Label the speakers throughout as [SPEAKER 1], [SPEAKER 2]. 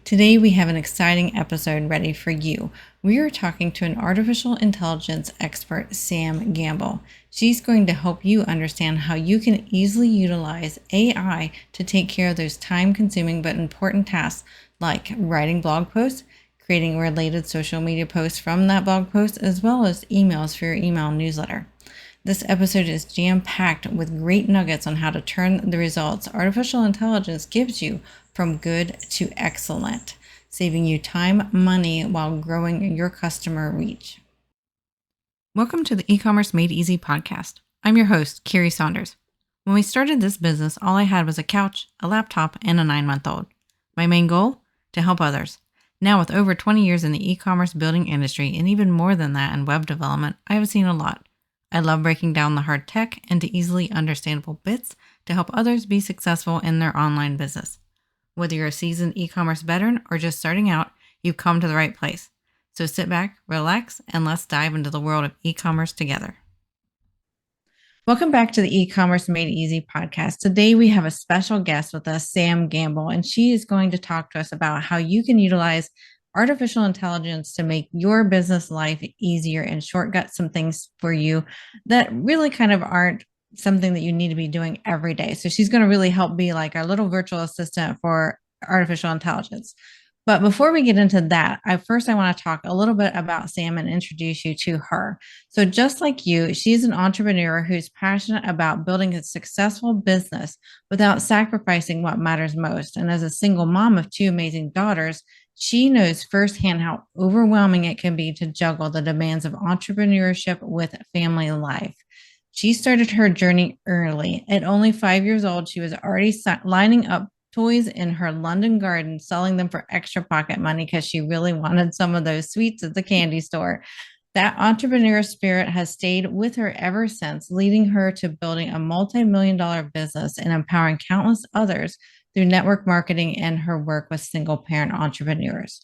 [SPEAKER 1] Today we have an exciting episode ready for you. We are talking to an artificial intelligence expert, Sam Gamble. She's going to help you understand how you can easily utilize AI to take care of those time-consuming but important tasks like writing blog posts, creating related social media posts from that blog post, as well as emails for your email newsletter. This episode is jam-packed with great nuggets on how to turn the results artificial intelligence gives you from good to excellent, saving you time, money, while growing your customer reach. Welcome to the E-commerce Made Easy podcast. I'm your host, Carrie Saunders. When we started this business, all I had was a couch, a laptop, and a 9-month-old. My main goal? To help others. Now, with over 20 years in the e-commerce building industry and even more than that in web development, I have seen a lot. I love breaking down the hard tech into easily understandable bits to help others be successful in their online business. Whether you're a seasoned e-commerce veteran or just starting out, you've come to the right place. So sit back, relax, and let's dive into the world of e-commerce together. Welcome back to the E-commerce Made Easy podcast. Today we have a special guest with us, Sam Gamble, and she is going to talk to us about how you can utilize artificial intelligence to make your business life easier and shortcut some things for you that really kind of aren't something that you need to be doing every day. So she's going to really help be like our little virtual assistant for artificial intelligence. But before we get into that, I want to talk a little bit about Sam and introduce you to her. So just like you, she's an entrepreneur who's passionate about building a successful business without sacrificing what matters most. And as a single mom of 2 amazing daughters, she knows firsthand how overwhelming it can be to juggle the demands of entrepreneurship with family life. She started her journey early. At only 5 years old, she was already lining up toys in her London garden, selling them for extra pocket money because she really wanted some of those sweets at the candy store. That entrepreneur spirit has stayed with her ever since, leading her to building a multi-million-dollar business and empowering countless others through network marketing and her work with single parent entrepreneurs.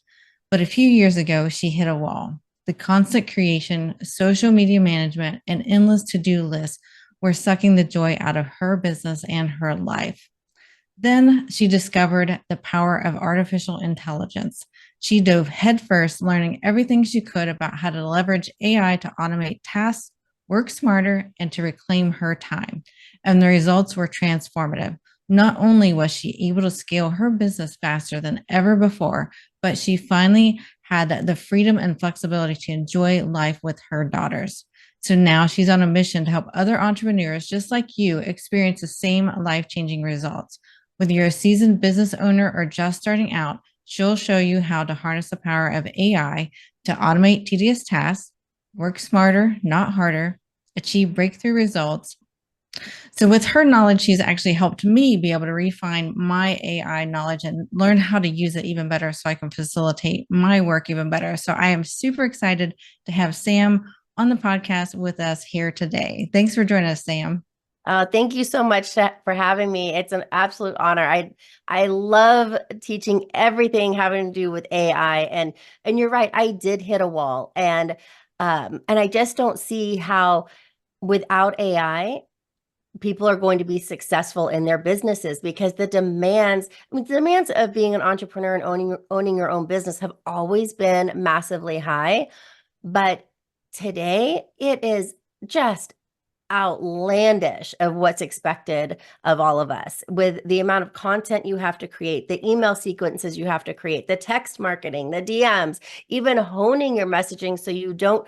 [SPEAKER 1] But a few years ago, she hit a wall. The constant creation, social media management, and endless to-do lists were sucking the joy out of her business and her life. Then she discovered the power of artificial intelligence. She dove headfirst, learning everything she could about how to leverage AI to automate tasks, work smarter, and to reclaim her time. And the results were transformative. Not only was she able to scale her business faster than ever before, but she finally had the freedom and flexibility to enjoy life with her daughters. So now she's on a mission to help other entrepreneurs just like you experience the same life-changing results. Whether you're a seasoned business owner or just starting out, she'll show you how to harness the power of AI to automate tedious tasks, work smarter, not harder, achieve breakthrough results. So with her knowledge, she's actually helped me be able to refine my AI knowledge and learn how to use it even better so I can facilitate my work even better. So I am super excited to have Sam on the podcast with us here today. Thanks for joining us, Sam.
[SPEAKER 2] Thank you so much for having me. It's an absolute honor. I love teaching everything having to do with AI, and you're right. I did hit a wall, and I just don't see how without AI people are going to be successful in their businesses, because the demands of being an entrepreneur and owning your own business have always been massively high, but today it is just outlandish of what's expected of all of us, with the amount of content you have to create, the email sequences you have to create, the text marketing, the DMs, even honing your messaging so you don't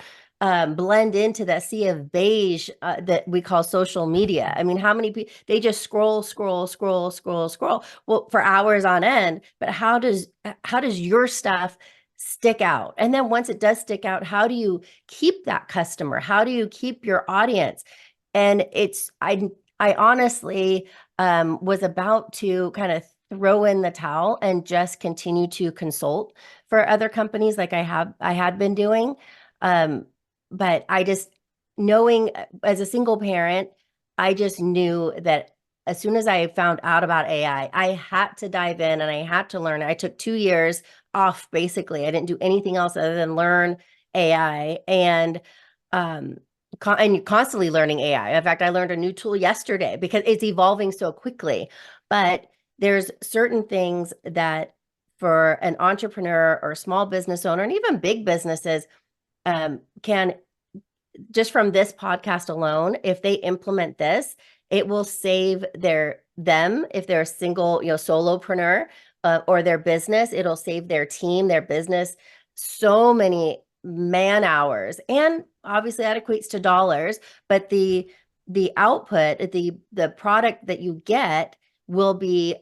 [SPEAKER 2] blend into that sea of beige that we call social media. I mean, how many people, they just scroll well for hours on end, but how does your stuff stick out? And then once it does stick out, how do you keep that customer? How do you keep your audience? And I honestly was about to kind of throw in the towel and just continue to consult for other companies like I had been doing. But I just, knowing as a single parent, I just knew that as soon as I found out about AI, I had to dive in and I had to learn. I took 2 years off, basically. I didn't do anything else other than learn AI, and constantly learning AI. In fact, I learned a new tool yesterday because it's evolving so quickly. But there's certain things that for an entrepreneur or a small business owner, and even big businesses, can, just from this podcast alone, if they implement this, it will save them, if they're a single, solopreneur, or their business, it'll save their team, their business, so many man hours. And obviously that equates to dollars, but the output, the product that you get will be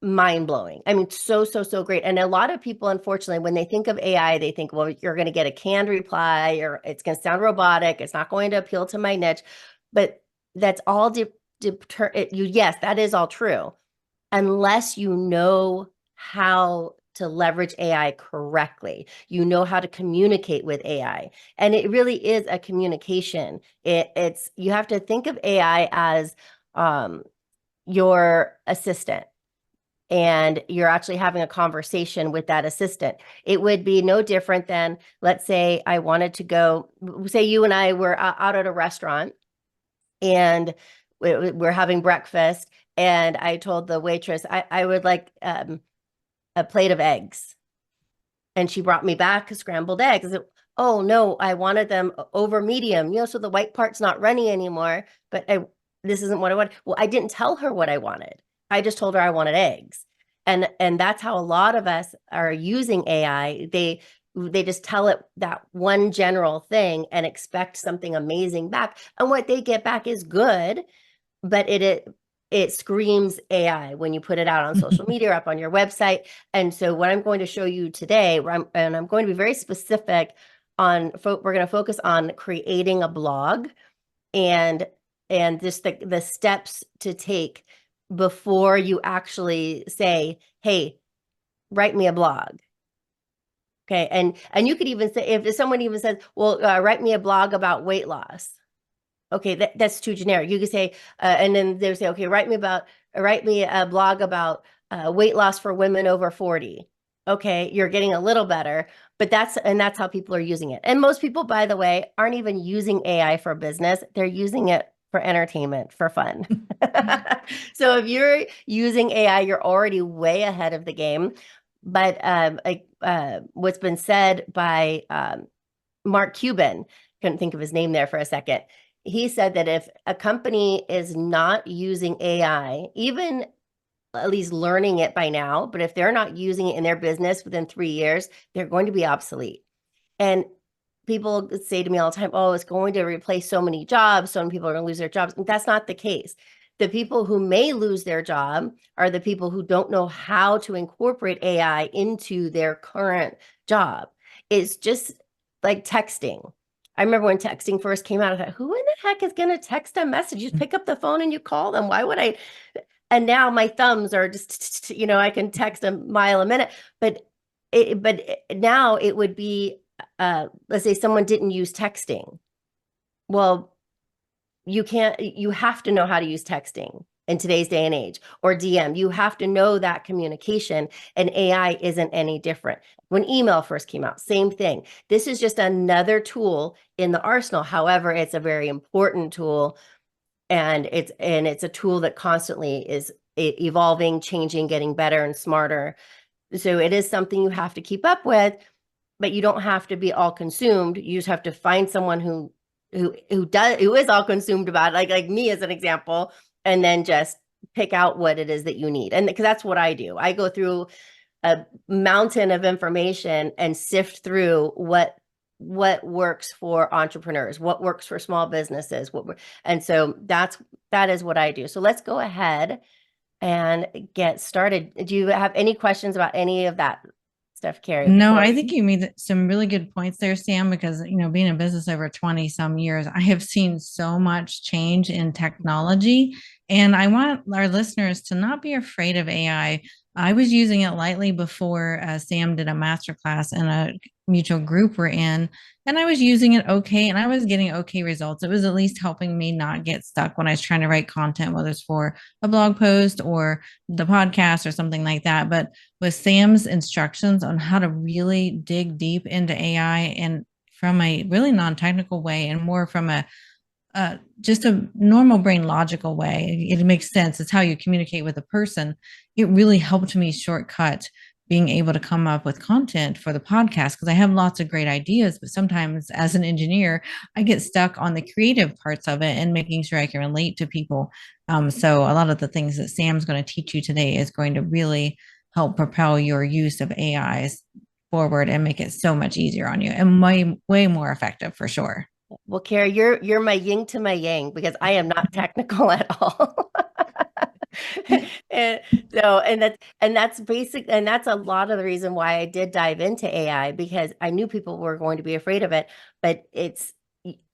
[SPEAKER 2] mind-blowing. I mean, so great. And a lot of people, unfortunately, when they think of AI, they think, well, you're going to get a canned reply, or it's going to sound robotic, it's not going to appeal to my niche. But that's all yes, that is all true, unless you know how to leverage AI correctly. You know how to communicate with AI. And it really is a communication. It's you have to think of AI as your assistant, and you're actually having a conversation with that assistant. It would be no different than, let's say I wanted to go, say you and I were out at a restaurant, and we're having breakfast, and I told the waitress, I would like a plate of eggs. And she brought me back scrambled eggs. Oh no, I wanted them over medium, so the white part's not runny anymore, but this isn't what I want. Well, I didn't tell her what I wanted. I just told her I wanted eggs. And that's how a lot of us are using AI. They just tell it that one general thing and expect something amazing back. And what they get back is good, but it screams AI when you put it out on social media or up on your website. And so what I'm going to show you today, and I'm going to be very specific on, we're going to focus on creating a blog, and just the steps to take before you actually say, hey, write me a blog. Okay. And you could even say, if someone even says, well, write me a blog about weight loss. Okay, that's too generic. You could say, and then they would say, okay, write me a blog about weight loss for women over 40. Okay, you're getting a little better, but that's how people are using it. And most people, by the way, aren't even using AI for business. They're using it for entertainment, for fun. So if you're using AI, you're already way ahead of the game. But what's been said by Mark Cuban, couldn't think of his name there for a second. He said that if a company is not using AI, even at least learning it by now, but if they're not using it in their business within 3 years, they're going to be obsolete. And people say to me all the time, oh, it's going to replace so many jobs, so many people are going to lose their jobs. And that's not the case. The people who may lose their job are the people who don't know how to incorporate AI into their current job. It's just like texting. I remember when texting first came out, I thought, who in the heck is going to text a message? You pick up the phone and you call them. Why would I? And now my thumbs are just, I can text a mile a minute. But now it would be, let's say someone didn't use texting. Well, you have to know how to use texting in today's day and age, or DM. You have to know that communication, and AI isn't any different. When email first came out, same thing. This is just another tool in the arsenal. However, it's a very important tool, and it's a tool that constantly is evolving, changing, getting better and smarter. So it is something you have to keep up with, but you don't have to be all consumed. You just have to find someone who is all consumed about it, like me as an example, and then just pick out what it is that you need. And because that's what I do. I go through a mountain of information and sift through what works for entrepreneurs, what works for small businesses, and so that is what I do. So let's go ahead and get started. Do you have any questions about any of that stuff, Carrie?
[SPEAKER 1] No, I think you made some really good points there, Sam, because, being in business over 20 some years, I have seen so much change in technology, and I want our listeners to not be afraid of AI. I was using it lightly before Sam did a masterclass in a mutual group we're in, and I was using it okay, and I was getting okay results. It was at least helping me not get stuck when I was trying to write content, whether it's for a blog post or the podcast or something like that. But with Sam's instructions on how to really dig deep into AI, and from a really non-technical way, and more from just a normal brain logical way, it makes sense. It's how you communicate with a person. It really helped me shortcut being able to come up with content for the podcast, because I have lots of great ideas, but sometimes as an engineer, I get stuck on the creative parts of it and making sure I can relate to people. So a lot of the things that Sam's going to teach you today is going to really help propel your use of AIs forward and make it so much easier on you and way more effective for sure.
[SPEAKER 2] Well, Carrie, you're my yin to my yang because I am not technical at all. And so, and that's basic, and that's a lot of the reason why I did dive into AI, because I knew people were going to be afraid of it. But it's,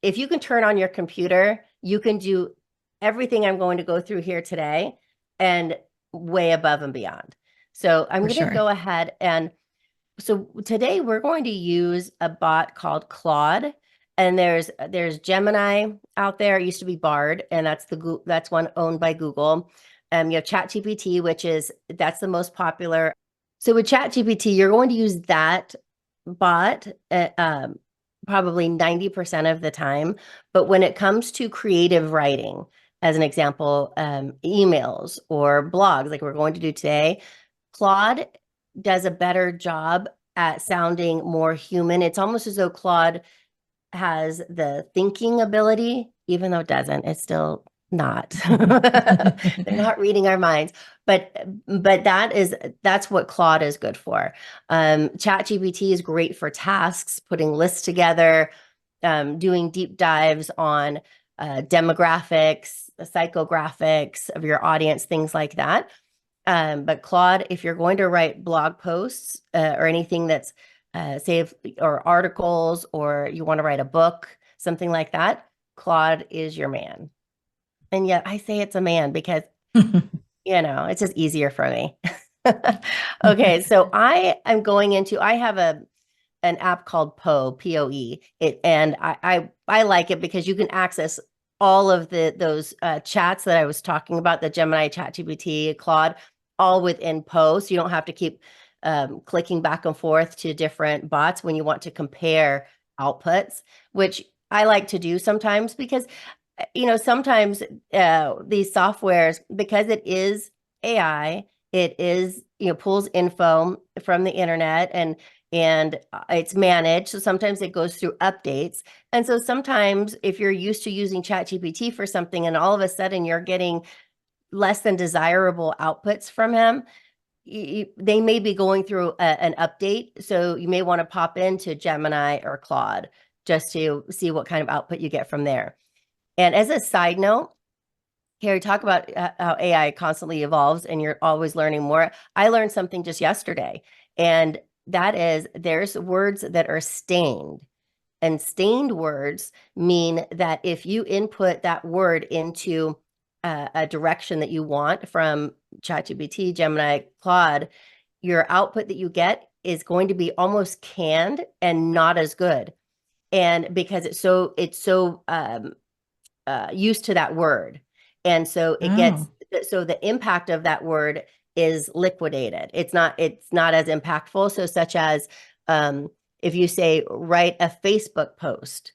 [SPEAKER 2] if you can turn on your computer, you can do everything I'm going to go through here today and way above and beyond. So I'm
[SPEAKER 1] For
[SPEAKER 2] going to
[SPEAKER 1] sure.
[SPEAKER 2] go ahead and so today we're going to use a bot called Claude, and there's Gemini out there. It used to be Bard, and that's one owned by Google. You have ChatGPT, that's the most popular. So with ChatGPT, you're going to use that bot probably 90% of the time. But when it comes to creative writing, as an example, emails or blogs, like we're going to do today, Claude does a better job at sounding more human. It's almost as though Claude has the thinking ability, even though it doesn't. It's still not. They're not reading our minds, but that's what Claude is good for. ChatGPT is great for tasks, putting lists together, doing deep dives on demographics, psychographics of your audience, things like that. But Claude, if you're going to write blog posts or anything that's or articles, or you want to write a book, something like that, Claude is your man. And yet I say it's a man because, it's just easier for me. Okay, so I have an app called Poe, and I like it because you can access all of those chats that I was talking about, the Gemini, ChatGPT, Claude, all within Poe. So you don't have to keep clicking back and forth to different bots when you want to compare outputs, which I like to do sometimes because, sometimes these softwares, because it is AI, it is, pulls info from the internet, and it's managed. So sometimes it goes through updates. And so sometimes if you're used to using ChatGPT for something and all of a sudden you're getting less than desirable outputs from him, they may be going through an update. So you may want to pop into Gemini or Claude just to see what kind of output you get from there. And as a side note, Carrie, talk about how AI constantly evolves and you're always learning more. I learned something just yesterday, and that is there's words that are stained. And stained words mean that if you input that word into a direction that you want from ChatGPT, Gemini, Claude, your output that you get is going to be almost canned and not as good. And because it's so used to that word. And so so the impact of that word is liquidated. It's not as impactful. So such as if you say, write a Facebook post,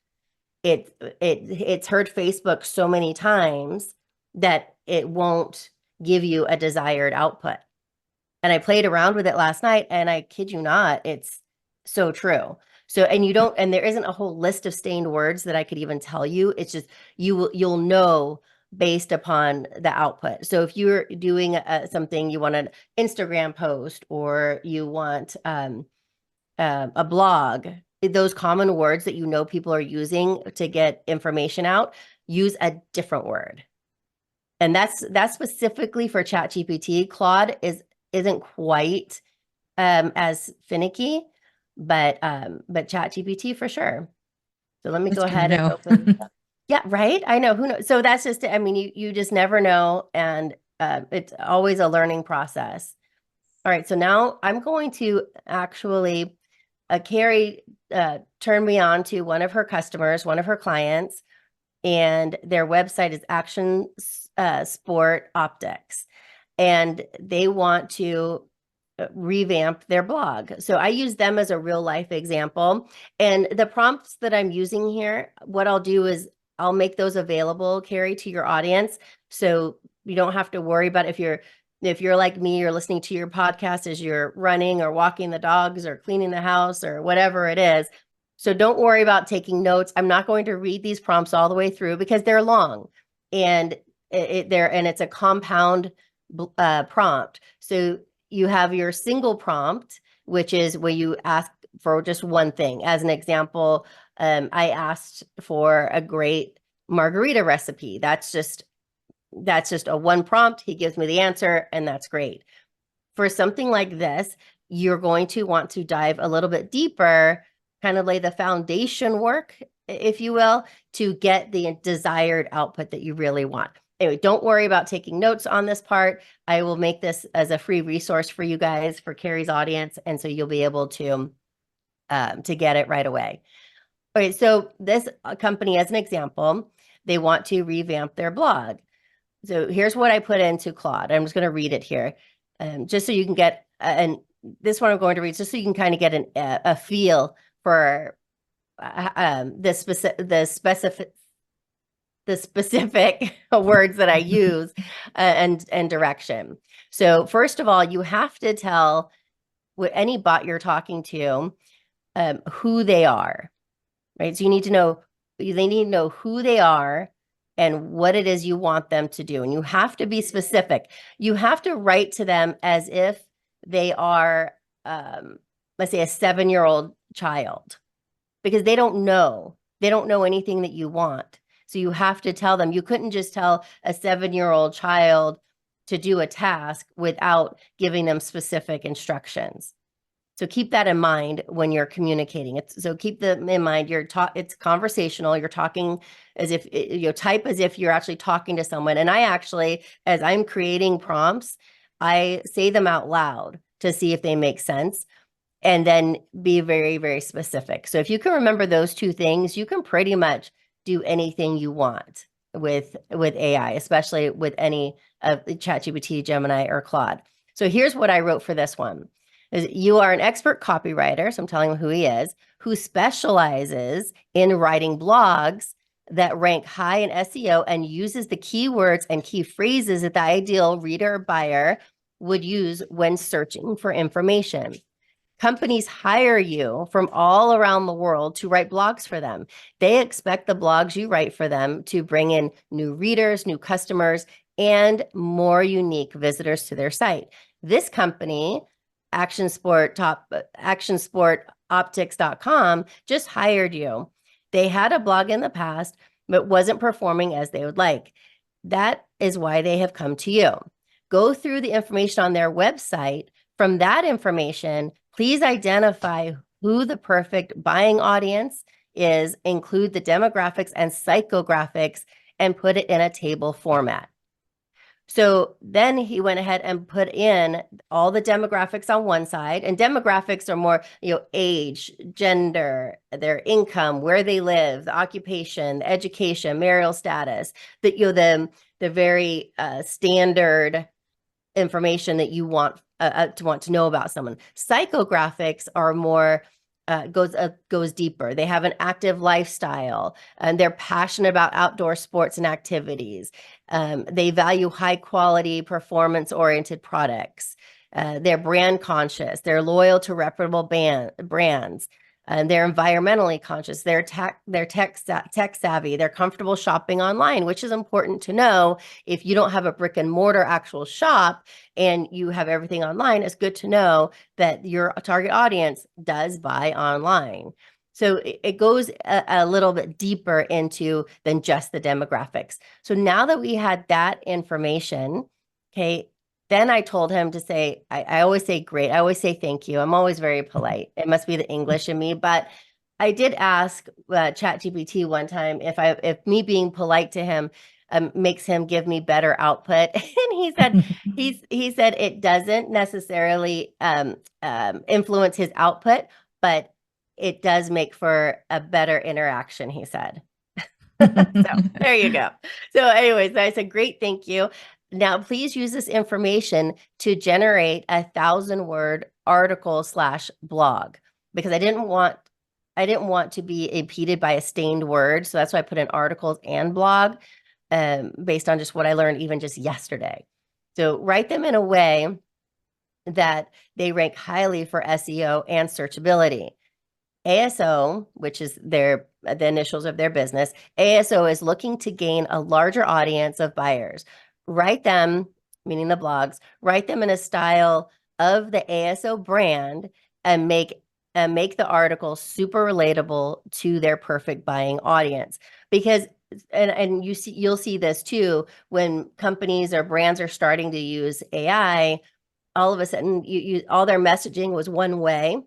[SPEAKER 2] it's heard Facebook so many times that it won't give you a desired output. And I played around with it last night, and I kid you not, it's so true. So, and there isn't a whole list of stained words that I could even tell you. It's just, you'll know based upon the output. So if you're doing something, you want an Instagram post, or you want a blog, those common words that people are using to get information out, use a different word. And that's specifically for ChatGPT. Claude isn't quite as finicky, but ChatGPT for sure. So let me go ahead and open. Yeah, right. I know, who knows. So that's just, I mean, you just never know, and it's always a learning process. All right, so now I'm going to actually Carrie turned me on to one of her customers, one of her clients, and their website is Action Sport Optics, and they want to revamp their blog. So I use them as a real life example. And the prompts that I'm using here, what I'll do is I'll make those available, Carrie, to your audience. So you don't have to worry about if you're If you're like me, you're listening to your podcast as you're running or walking the dogs or cleaning the house or whatever it is. So don't worry about taking notes. I'm not going to read these prompts all the way through because they're long, and it's a compound prompt. So you have your single prompt, which is where you ask for just one thing. As an example, I asked for a great margarita recipe. That's just a one prompt. He gives me the answer, and that's great. For something like this, you're going to want to dive a little bit deeper, kind of lay the foundation work, if you will, to get the desired output that you really want. Anyway, don't worry about taking notes on this part. I will make this as a free resource for you guys, for Carrie's audience, and so you'll be able to get it right away. All right, so this company, as an example, they want to revamp their blog. So here's what I put into Claude. I'm just going to read it here, just so you can get, and this one I'm going to read just so you can kind of get a feel for the specific words that I use and direction. So first of all, you have to tell any bot you're talking to who they are, right? So they need to know who they are and what it is you want them to do. And you have to be specific. You have to write to them as if they are, let's say, a 7-year-old child, because they don't know. They don't know anything that you want. So you have to tell them. You couldn't just tell a 7-year-old child to do a task without giving them specific instructions. So keep that in mind when you're communicating. So keep them in mind. It's conversational. You're talking as if type as if you're actually talking to someone. And I actually, as I'm creating prompts, I say them out loud to see if they make sense, and then be very, very specific. So if you can remember those two things, you can pretty much do anything you want with AI, especially with any of the ChatGPT, Gemini, or Claude. So here's what I wrote for this one. You are an expert copywriter, so I'm telling him who he is, who specializes in writing blogs that rank high in SEO and uses the keywords and key phrases that the ideal reader or buyer would use when searching for information. Companies hire you from all around the world to write blogs for them. They expect the blogs you write for them to bring in new readers, new customers, and more unique visitors to their site. This company, actionsportoptics.com, just hired you. They had a blog in the past, but wasn't performing as they would like. That is why they have come to you. Go through the information on their website. From that information, please identify who the perfect buying audience is, include the demographics and psychographics, and put it in a table format. So then he went ahead and put in all the demographics on one side, and demographics are more, age, gender, their income, where they live, the occupation, the education, marital status, the very standard information that you want to know about someone. Psychographics are more goes deeper. They have an active lifestyle, and they're passionate about outdoor sports and activities. They value high quality, performance oriented products. They're brand conscious. They're loyal to reputable brands. They're environmentally conscious. They're tech savvy. They're comfortable shopping online, which is important to know. If you don't have a brick and mortar actual shop and you have everything online, it's good to know that your target audience does buy online. So it goes a little bit deeper into than just the demographics. So now that we had that information, okay, then I told him to say, I always say great. I always say thank you. I'm always very polite. It must be the English in me. But I did ask ChatGPT one time if me being polite to him makes him give me better output. And he said it doesn't necessarily influence his output, but it does make for a better interaction, he said. So there you go. So anyways, I said, great, thank you. Now, please use this information to generate a 1,000-word article/blog, because I didn't want to be impeded by a stained word. So that's why I put in articles and blog based on just what I learned even just yesterday. So write them in a way that they rank highly for SEO and searchability. ASO, which is the initials of their business, ASO is looking to gain a larger audience of buyers. Write them, meaning the blogs, write them in a style of the ASO brand and make the article super relatable to their perfect buying audience. Because you'll see this too when companies or brands are starting to use AI. All of a sudden, all their messaging was one way.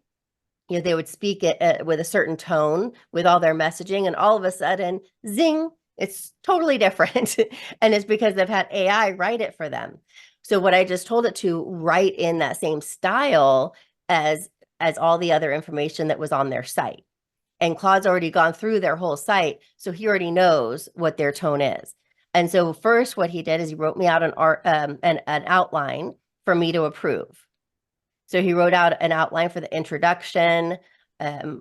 [SPEAKER 2] They would speak it with a certain tone with all their messaging, and all of a sudden, zing, it's totally different. And it's because they've had AI write it for them. So what I just told it to write in that same style as all the other information that was on their site. And Claude's already gone through their whole site, so he already knows what their tone is. And so first what he did is he wrote me out an outline for me to approve. So he wrote out an outline for the introduction,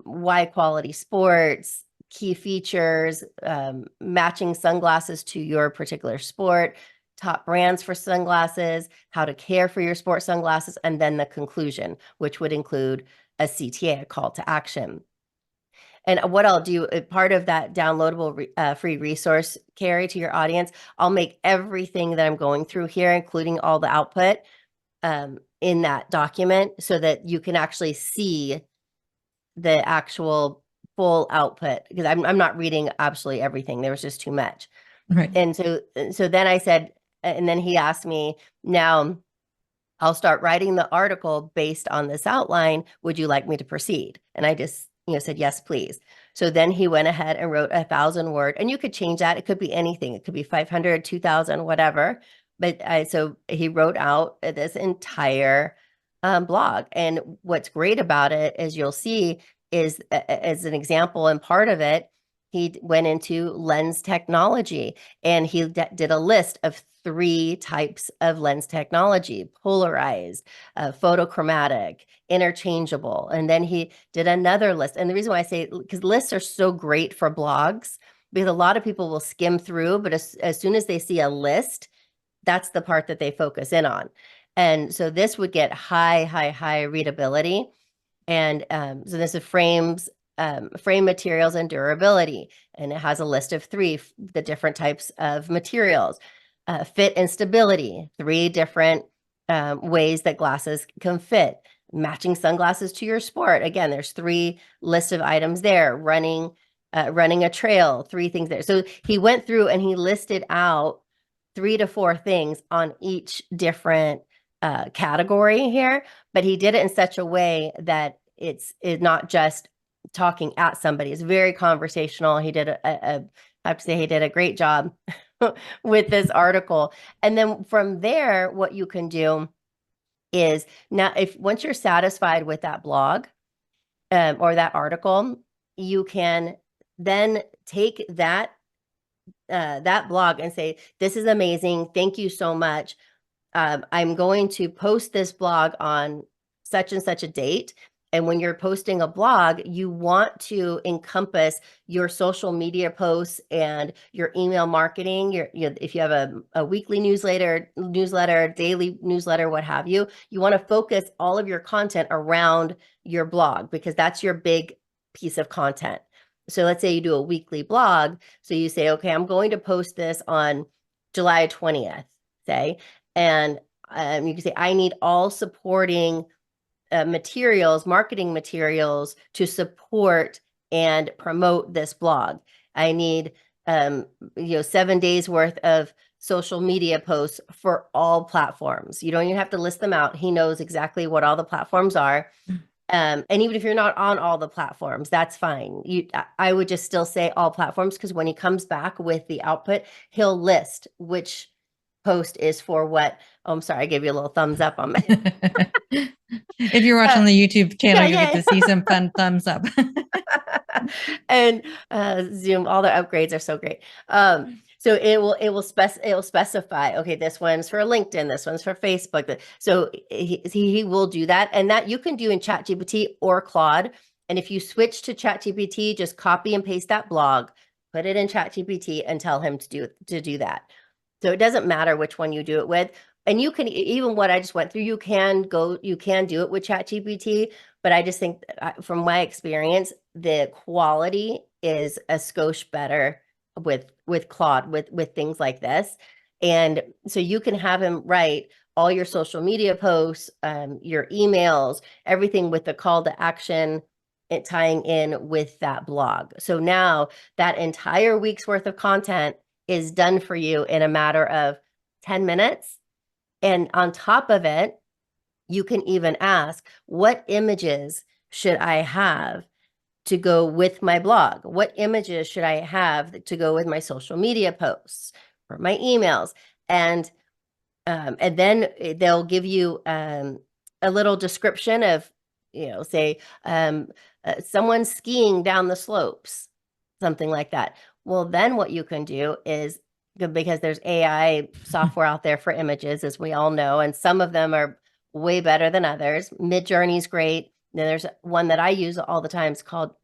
[SPEAKER 2] why quality sports, key features, matching sunglasses to your particular sport, top brands for sunglasses, how to care for your sport sunglasses, and then the conclusion, which would include a CTA, a call to action. And what I'll do, part of that downloadable free resource, Carrie, to your audience, I'll make everything that I'm going through here, including all the output, in that document so that you can actually see the actual full output, because I'm not reading absolutely everything. There was just too much.
[SPEAKER 1] Right.
[SPEAKER 2] And so then I said, and then he asked me, now I'll start writing the article based on this outline. Would you like me to proceed? And I just, said, yes, please. So then he went ahead and wrote 1,000 word, and you could change that. It could be anything. It could be 500, 2,000, whatever. But so he wrote out this entire blog. And what's great about it, as you'll see, is as an example and part of it, he went into lens technology, and he did a list of 3 types of lens technology: polarized, photochromatic, interchangeable. And then he did another list. And the reason why I say, because lists are so great for blogs, because a lot of people will skim through, but as soon as they see a list, that's the part that they focus in on. And so this would get high readability. And so this is frame materials and durability. And it has a list of 3, the different types of materials. Fit and stability, 3 different ways that glasses can fit. Matching sunglasses to your sport. Again, there's 3 lists of items there. Running a trail, 3 things there. So he went through and he listed out 3 to 4 things on each different category here, but he did it in such a way that it's not just talking at somebody. It's very conversational. He did I have to say he did a great job with this article. And then from there, what you can do is, now once you're satisfied with that blog or that article, you can then take that blog and say, this is amazing. Thank you so much. I'm going to post this blog on such and such a date. And when you're posting a blog, you want to encompass your social media posts and your email marketing. If you have a weekly newsletter, daily newsletter, what have you, you want to focus all of your content around your blog, because that's your big piece of content. So let's say you do a weekly blog. So you say, okay, I'm going to post this on July 20th, say, and you can say, I need all supporting materials, marketing materials to support and promote this blog. I need 7 days worth of social media posts for all platforms. You don't even have to list them out. He knows exactly what all the platforms are. And even if you're not on all the platforms, that's fine. I would just still say all platforms, because when he comes back with the output, he'll list which post is for what. Oh, I'm sorry, I gave you a little thumbs up on that.
[SPEAKER 1] If you're watching the YouTube channel, you get to see some fun thumbs up.
[SPEAKER 2] And Zoom, all the upgrades are so great. So it will specify, okay, this one's for LinkedIn, this one's for Facebook. So he will do that, and that you can do in ChatGPT or Claude. And if you switch to ChatGPT, just copy and paste that blog, put it in ChatGPT, and tell him to do that. So it doesn't matter which one you do it with. and you can even what I just went through, you can do it with ChatGPT, but I just think from my experience, the quality is a skosh better with Claude with things like this. And so you can have him write all your social media posts, your emails, everything with the call to action, it tying in with that blog. So now that entire week's worth of content is done for you in a matter of 10 minutes. And on top of it, you can even ask, what images should I have to go with my blog? What images should I have to go with my social media posts or my emails? And then they'll give you a little description of, say, someone skiing down the slopes, something like that. Well, then what you can do is, because there's AI software out there for images, as we all know, and some of them are way better than others. Midjourney's great. Then there's one that I use all the time. It's called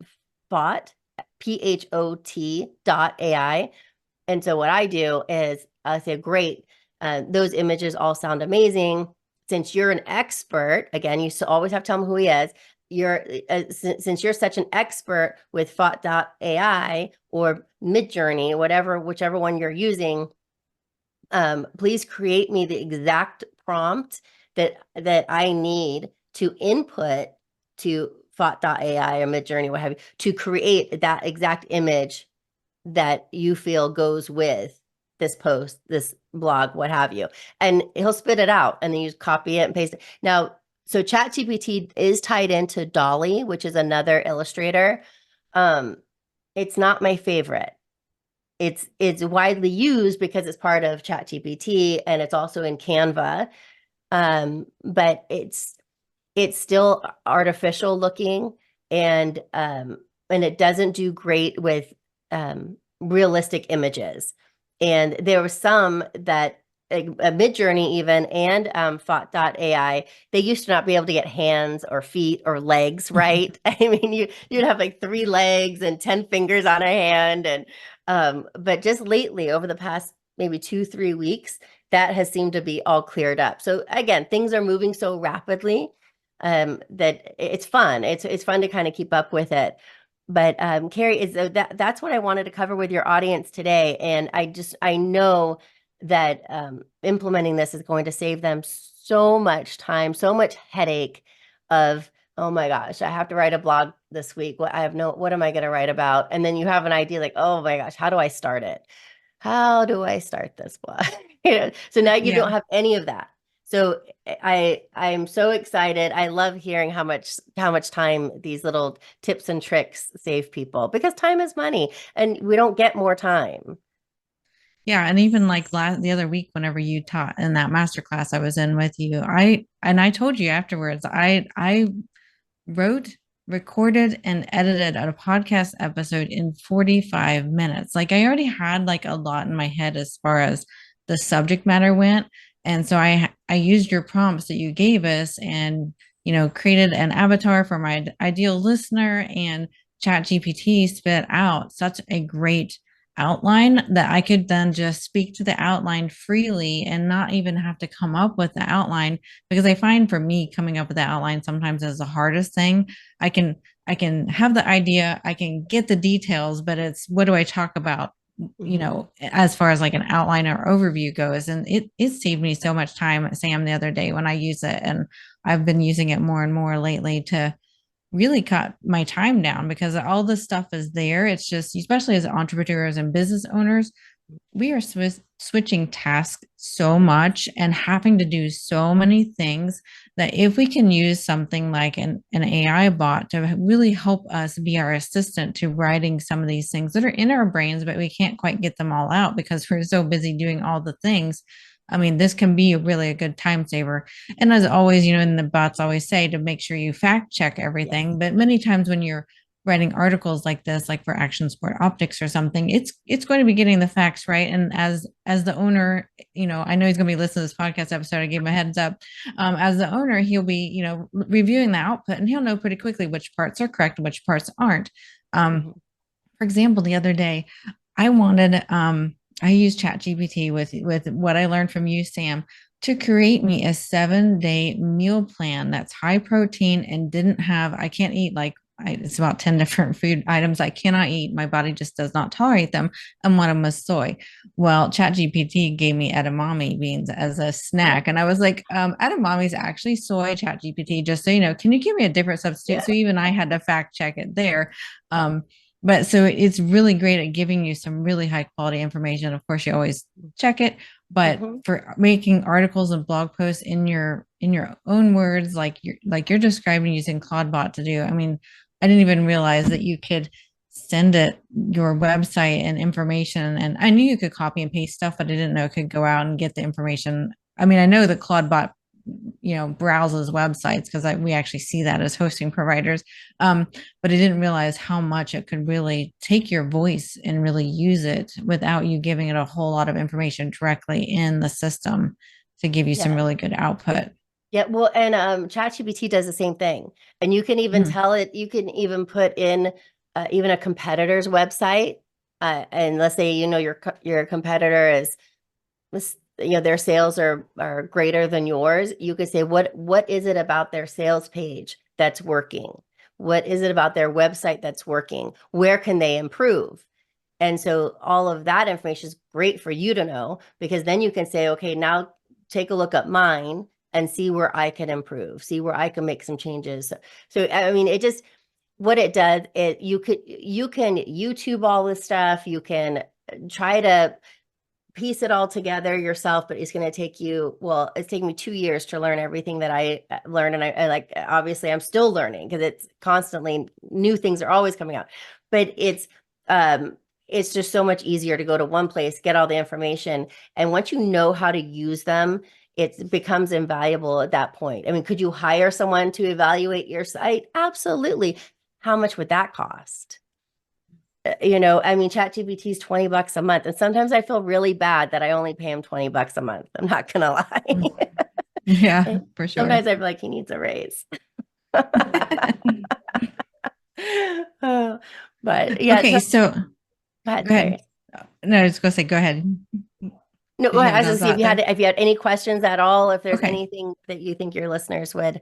[SPEAKER 2] Phot, PHOT.ai. And so what I do is I say, great, those images all sound amazing. Since you're an expert, again, you always have to tell him who he is. Since you're such an expert with Phot.ai or Midjourney, whichever one you're using, please create me the exact prompt that I need to input to Phot.ai or Midjourney, what have you, to create that exact image that you feel goes with this post, this blog, what have you. And he'll spit it out, and then you copy it and paste it. Now, so ChatGPT is tied into Dolly, which is another illustrator. It's not my favorite. It's widely used because it's part of ChatGPT, and it's also in Canva. But it's still artificial looking, and it doesn't do great with realistic images. And there were some that Midjourney even and Phot.ai, they used to not be able to get hands or feet or legs right. I mean, you'd have like 3 legs and 10 fingers on a hand, and but just lately, over the past maybe 2-3 weeks, that has seemed to be all cleared up. So again, things are moving so rapidly that it's fun. It's fun to kind of keep up with it. But Carrie, that's what I wanted to cover with your audience today. And I know that implementing this is going to save them so much time, so much headache of, oh my gosh, I have to write a blog this week. What am I going to write about? And then you have an idea like, oh my gosh, how do I start it? How do I start this blog? So now you don't have any of that. So I'm so excited. I love hearing how much time these little tips and tricks save people, because time is money and we don't get more time.
[SPEAKER 1] Yeah, and even like the other week, whenever you taught in that masterclass I was in with you, I told you afterwards, I wrote, recorded, and edited a podcast episode in 45 minutes. Like I already had like a lot in my head as far as the subject matter went. And so I used your prompts that you gave us and, created an avatar for my ideal listener, and ChatGPT spit out such a great outline that I could then just speak to the outline freely and not even have to come up with the outline, because I find for me coming up with the outline sometimes is the hardest thing. I can have the idea, I can get the details, but it's what do I talk about, as far as like an outline or overview goes. And it saved me so much time, Sam, the other day when I use it. And I've been using it more and more lately to really cut my time down, because all this stuff is there. It's just, especially as entrepreneurs and business owners, we are switching tasks so much and having to do so many things that if we can use something like an AI bot to really help us be our assistant to writing some of these things that are in our brains, but we can't quite get them all out because we're so busy doing all the things. I mean, this can be really a good time saver. And as always, and the bots always say to make sure you fact check everything. Yes. But many times when you're writing articles like this, like for Action Sport Optics or something, it's going to be getting the facts right. And as the owner, I know he's going to be listening to this podcast episode. I gave him a heads up. As the owner, he'll be, reviewing the output, and he'll know pretty quickly which parts are correct and which parts aren't. For example, the other day, I used ChatGPT with what I learned from you, Sam, to create me a 7-day meal plan that's high protein and didn't have, I can't eat like, it's about 10 different food items I cannot eat. My body just does not tolerate them. And one of them was soy. Well, ChatGPT gave me edamame beans as a snack. And I was like, edamame is actually soy, ChatGPT, just so you know, can you give me a different substitute?
[SPEAKER 2] Yeah.
[SPEAKER 1] So even I had to fact check it there. But so it's really great at giving you some really high quality information. Of course, you always check it, but
[SPEAKER 2] Mm-hmm.
[SPEAKER 1] for making articles and blog posts in your own words, like you're describing using Claudebot to do. I mean, I didn't even realize that you could send it your website and information. And I knew you could copy and paste stuff, but I didn't know it could go out and get the information. I mean, I know that Claudebot, browses websites because we actually see that as hosting providers. But I didn't realize how much it could really take your voice and really use it without you giving it a whole lot of information directly in the system to give you some
[SPEAKER 2] Yeah.
[SPEAKER 1] really good output.
[SPEAKER 2] Yeah, well, and ChatGPT does the same thing. And you can even
[SPEAKER 1] Mhm.
[SPEAKER 2] tell it, you can even put in even a competitor's website. And let's say, your competitor is, their sales are greater than yours. You could say, what is it about their sales page that's working? What is it about their website that's working? Where can they improve? And so all of that information is great for you to know, because then you can say, okay, now take a look at mine and see where I can improve, see where I can make some changes. So I mean, it just, what it does, you can YouTube all this stuff. You can try to piece it all together yourself, but it's going to take you, well, it's taken me 2 years to learn everything that I learned. And I like, obviously I'm still learning because it's constantly, new things are always coming out, but it's just so much easier to go to one place, get all the information. And once you know how to use them, it becomes invaluable at that point. I mean, could you hire someone to evaluate your site? Absolutely. How much would that cost? I mean, ChatGPT is $20 a month. And sometimes I feel really bad that I only pay him $20 a month. I'm not gonna lie.
[SPEAKER 1] Yeah, for sure.
[SPEAKER 2] Sometimes I feel like he needs a raise. Oh, but yeah,
[SPEAKER 1] Okay,
[SPEAKER 2] so
[SPEAKER 1] so
[SPEAKER 2] go ahead,
[SPEAKER 1] go ahead.
[SPEAKER 2] Carrie.
[SPEAKER 1] No, I was going to say, go ahead.
[SPEAKER 2] No, go
[SPEAKER 1] Did you
[SPEAKER 2] ahead.
[SPEAKER 1] have
[SPEAKER 2] I was
[SPEAKER 1] another
[SPEAKER 2] gonna see
[SPEAKER 1] thought there?
[SPEAKER 2] if you had any questions at all, if there's
[SPEAKER 1] Okay.
[SPEAKER 2] anything that you think your listeners would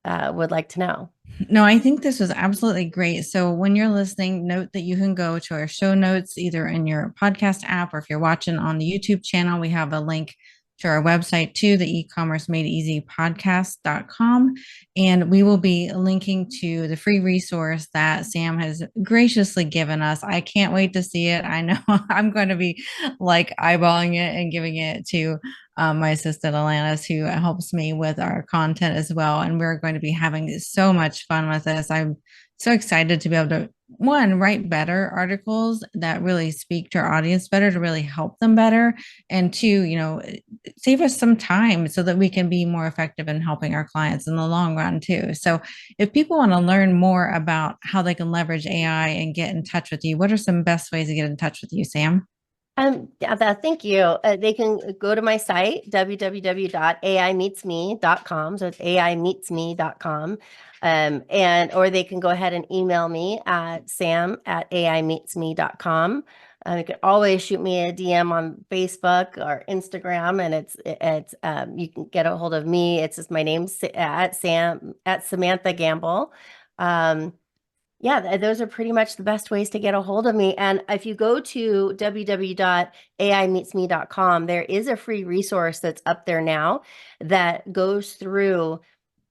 [SPEAKER 2] like to know.
[SPEAKER 1] No, I think this was absolutely great. So when you're listening, note that you can go to our show notes either in your podcast app or if you're watching on the YouTube channel, we have a link to our website too, the ecommercemadeeasypodcast.com. And we will be linking to the free resource that Sam has graciously given us. I can't wait to see it. I know I'm going to be like eyeballing it and giving it to my assistant Alanis, who helps me with our content as well. And we're going to be having so much fun with this. I'm so excited to be able to, one, write better articles that really speak to our audience better, to really help them better. And two, save us some time so that we can be more effective in helping our clients in the long run too. So if people want to learn more about how they can leverage AI and get in touch with you, what are some best ways to get in touch with you, Sam?
[SPEAKER 2] Thank you. They can go to my site, www.aimeetsme.com. So it's aimeetsme.com. Or they can go ahead and email me at sam@aimeetsme.com. You can always shoot me a DM on Facebook or Instagram, and you can get a hold of me. It's just my name at Samantha Gamble. Yeah, those are pretty much the best ways to get a hold of me. And if you go to www.aimeetsme.com, there is a free resource that's up there now that goes through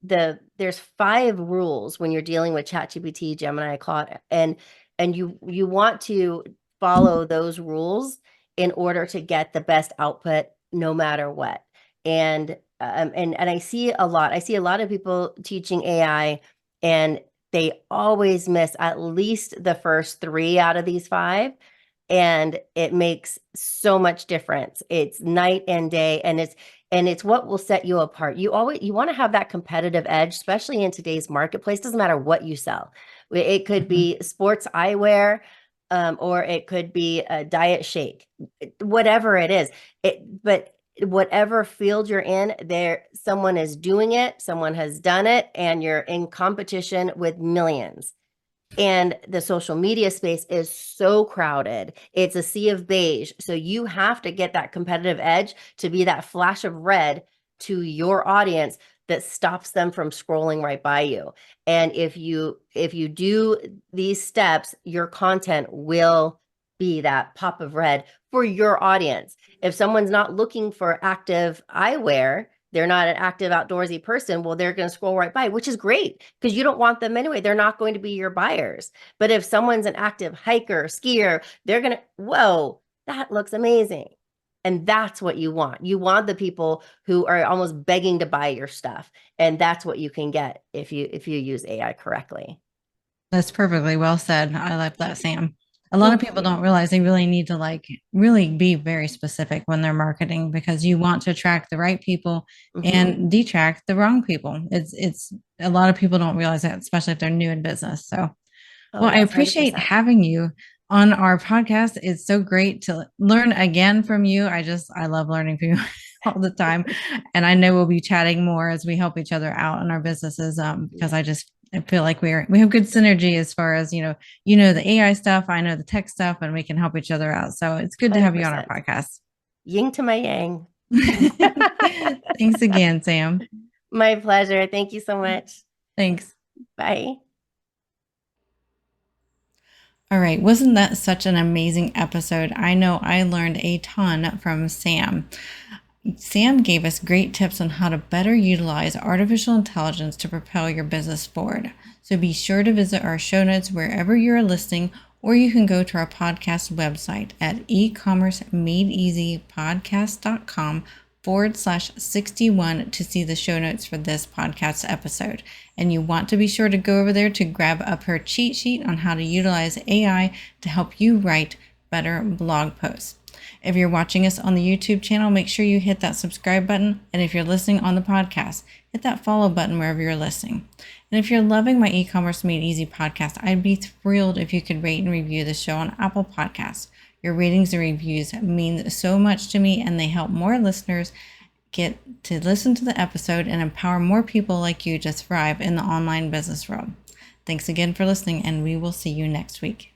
[SPEAKER 2] there's 5 rules when you're dealing with ChatGPT, Gemini, Claude, and you want to follow those rules in order to get the best output no matter what. And I see a lot of people teaching AI, and they always miss at least the first 3 out of these 5, and it makes so much difference. It's night and day, and it's what will set you apart. You want to have that competitive edge, especially in today's marketplace. Doesn't matter what you sell. It could be sports eyewear, or it could be a diet shake, whatever it is. But whatever field you're in, someone is doing it, someone has done it, and you're in competition with millions. And the social media space is so crowded. It's a sea of beige. So you have to get that competitive edge to be that flash of red to your audience that stops them from scrolling right by you. And if you do these steps, your content will be that pop of red for your audience. If someone's not looking for active eyewear, they're not an active outdoorsy person, well, they're going to scroll right by, which is great because you don't want them anyway. They're not going to be your buyers. But if someone's an active hiker, skier, they're going to, whoa, that looks amazing. And that's what you want. You want the people who are almost begging to buy your stuff. And that's what you can get if you use AI correctly.
[SPEAKER 1] That's perfectly well said. I like that, Sam. A lot of
[SPEAKER 2] Thank
[SPEAKER 1] people
[SPEAKER 2] you.
[SPEAKER 1] don't realize they really need to really be very specific when they're marketing because you want to attract the right people
[SPEAKER 2] Mm-hmm.
[SPEAKER 1] and detract the wrong people. It's a lot of people don't realize that, especially if they're new in business. So,
[SPEAKER 2] Oh,
[SPEAKER 1] well, I
[SPEAKER 2] yes,
[SPEAKER 1] appreciate
[SPEAKER 2] 100%.
[SPEAKER 1] having you on our podcast. It's so great to learn again from you. I love learning from you all the time. And I know we'll be chatting more as we help each other out in our businesses. Because
[SPEAKER 2] Yes,
[SPEAKER 1] I feel like we have good synergy as far as, you know, the AI stuff, I know the tech stuff, and we can help each other out. So it's good to have you on our
[SPEAKER 2] 100%.
[SPEAKER 1] podcast.
[SPEAKER 2] Yin to my yang.
[SPEAKER 1] Thanks again, Sam.
[SPEAKER 2] My pleasure. Thank you so much.
[SPEAKER 1] Thanks.
[SPEAKER 2] Bye.
[SPEAKER 1] All right. Wasn't that such an amazing episode? I know I learned a ton from Sam. Sam gave us great tips on how to better utilize artificial intelligence to propel your business forward. So be sure to visit our show notes wherever you're listening, or you can go to our podcast website at ecommercemadeeasypodcast.com/61 to see the show notes for this podcast episode. And you want to be sure to go over there to grab up her cheat sheet on how to utilize AI to help you write better blog posts. If you're watching us on the YouTube channel, make sure you hit that subscribe button. And if you're listening on the podcast, hit that follow button wherever you're listening. And if you're loving my E-commerce Made Easy podcast, I'd be thrilled if you could rate and review the show on Apple Podcasts. Your ratings and reviews mean so much to me, and they help more listeners get to listen to the episode and empower more people like you to thrive in the online business world. Thanks again for listening, and we will see you next week.